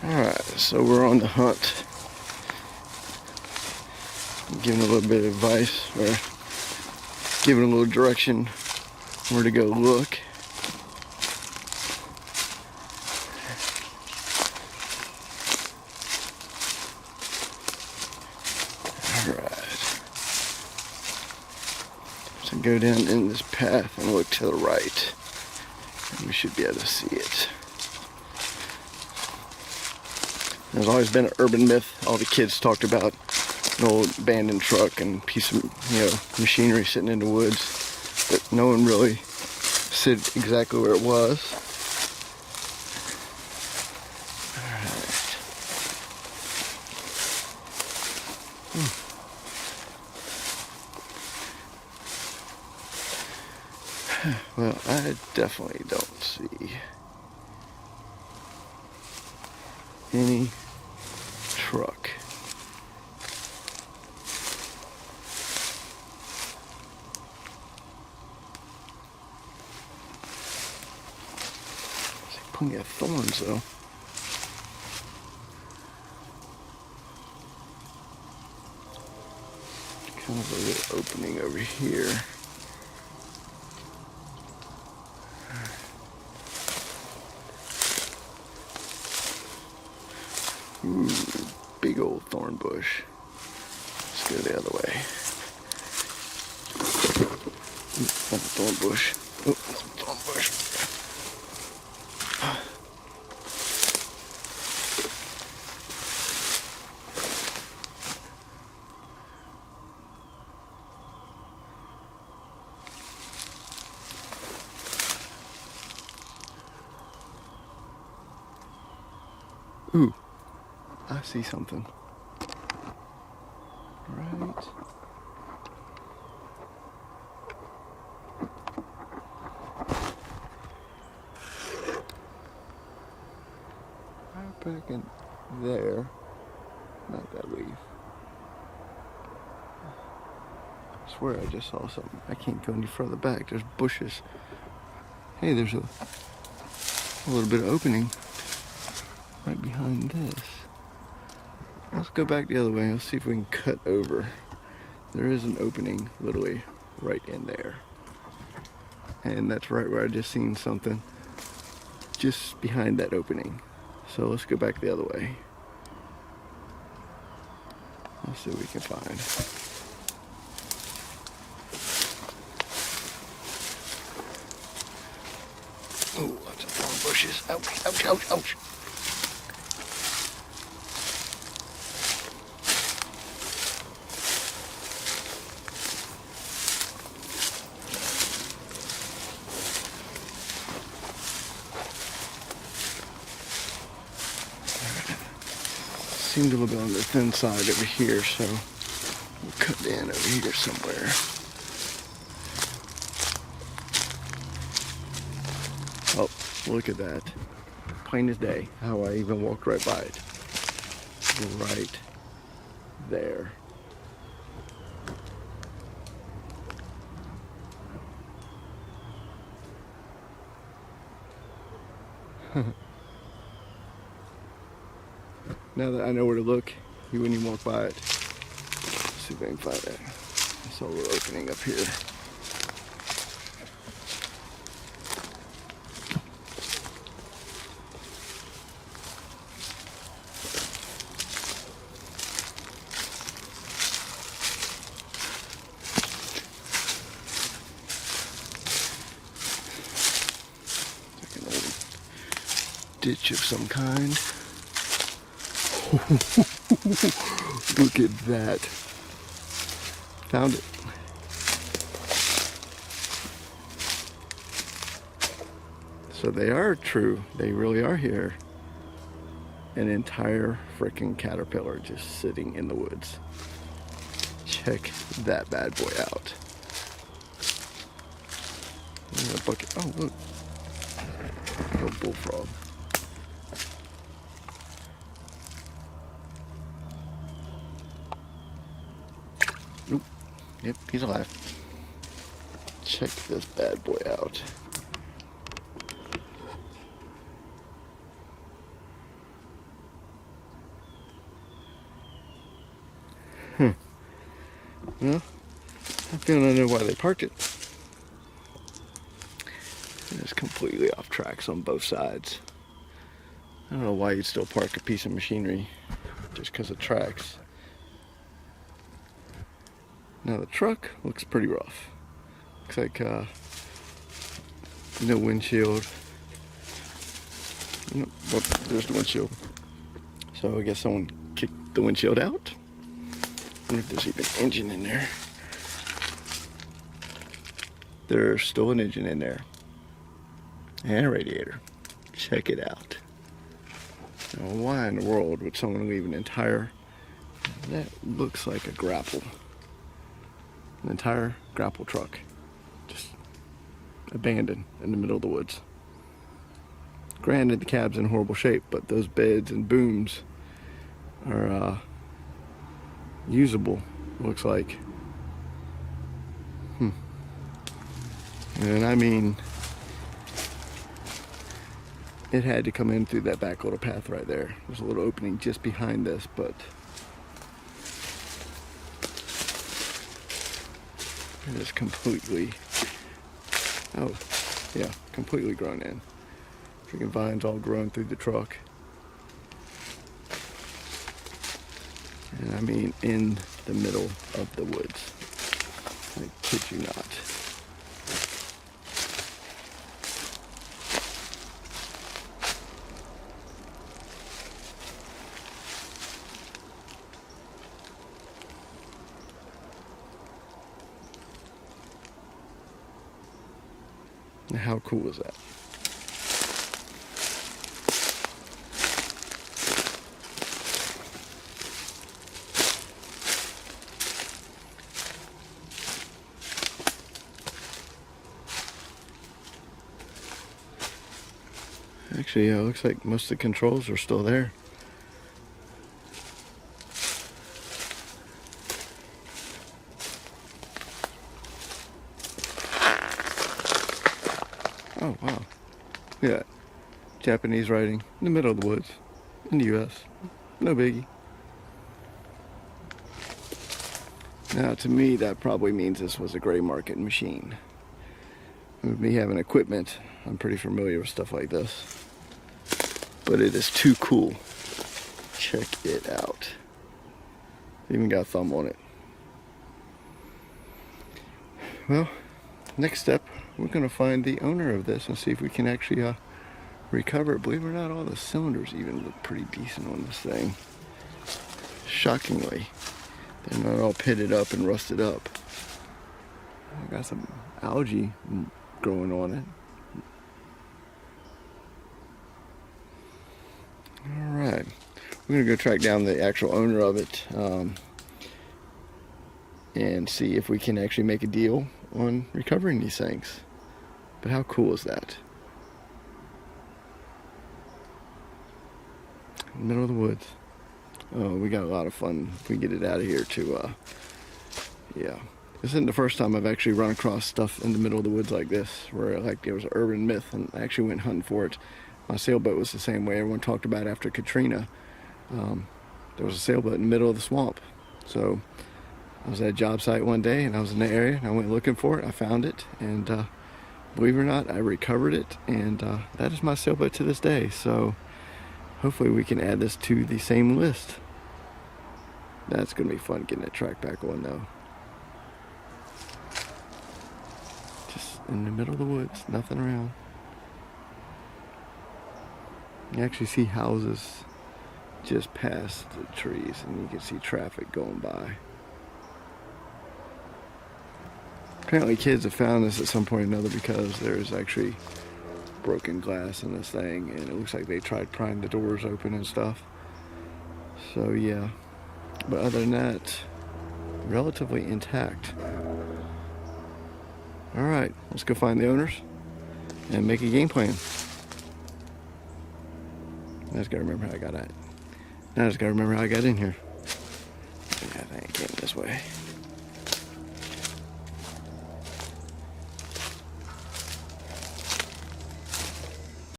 Alright, so we're on the hunt. Giving a little bit of advice, or giving a little direction where to go look. Alright. So go down in this path and look to the right. And we should be able to see it. There's always been an urban myth all the kids talked about an old abandoned truck and piece of machinery sitting in the woods, but no one really said exactly where it was. Well, I definitely don't see any truck. There's plenty of thorns though. Kind of a little opening over here. Ooh, big old thorn bush. Let's go the other way. Ooh, that's a thorn bush. Oh, that's a thorn bush. Ooh, I see something. Right. Right back in there. Not that leaf. I swear I just saw something. I can't go any further back. There's bushes. Hey, there's a little bit of opening right behind this. Let's go back the other way. Let's see if we can cut over. There is an opening literally right in there. And that's right where I just seen something. Just behind that opening. So let's go back the other way. Let's see what we can find. Oh, lots of thorn bushes. Ouch, ouch, ouch, ouch. Seemed a little bit on the thin side over here, so we'll cut in over here somewhere. Oh, look at that. Plain as day, how I even walked right by it. Right there. Now that I know where to look, you wouldn't even walk by it. Let's see if I can find that. I saw a little opening up here. Like an old ditch of some kind. Look at that. Found it. So they are true. They really are here. An entire freaking caterpillar just sitting in the woods. Check that bad boy out. There's a bucket. Oh, look. Little bullfrog. Nope. Yep, he's alive. Check this bad boy out. Well, I feel I know why they parked it. It's completely off tracks on both sides. I don't know why you'd still park a piece of machinery just because of tracks. Now the truck looks pretty rough. Looks like no windshield. Well, there's the windshield. So I guess someone kicked the windshield out. I wonder if there's even an engine in there. There's still an engine in there. And a radiator. Check it out. Now, why in the world would someone leave an entire... That looks like a grapple. An entire grapple truck. Just abandoned in the middle of the woods. Granted, the cab's in horrible shape, but those beds and booms are usable, looks like. And I mean, it had to come in through that back little path right there. There's a little opening just behind this, but it is completely, oh yeah, completely grown in. Freaking vines all grown through the truck. And I mean in the middle of the woods. I kid you not. Now, how cool is that? Actually, it looks like most of the controls are still there. Oh, wow. Yeah. Japanese writing in the middle of the woods in the U.S. No biggie. Now, to me, that probably means this was a gray market machine. With me having equipment, I'm pretty familiar with stuff like this. But it is too cool. Check it out. Even got a thumb on it. Well, next step, we're going to find the owner of this and see if we can actually recover it. Believe it or not, all the cylinders even look pretty decent on this thing. Shockingly. They're not all pitted up and rusted up. I got some algae growing on it. Alright, we're going to go track down the actual owner of it and see if we can actually make a deal on recovering these things. But how cool is that? In the middle of the woods. Oh, we got a lot of fun if we get it out of here too. Yeah. This isn't the first time I've actually run across stuff in the middle of the woods like this, where like there was an urban myth, and I actually went hunting for it. My sailboat was the same way. Everyone talked about after Katrina. There was a sailboat in the middle of the swamp. So I was at a job site one day, and I was in the area, and I went looking for it. I found it, and believe it or not, I recovered it, and that is my sailboat to this day. So hopefully we can add this to the same list. That's going to be fun getting that track back on, though. Just in the middle of the woods, nothing around. You actually see houses just past the trees, and you can see traffic going by. Apparently kids have found this at some point or another because there's actually broken glass in this thing, and it looks like they tried prying the doors open and stuff. So yeah, but other than that, relatively intact. Alright, let's go find the owners and make a game plan. I just gotta remember how I got at it. Now I just gotta remember how I got in here. Yeah, I think I came this way.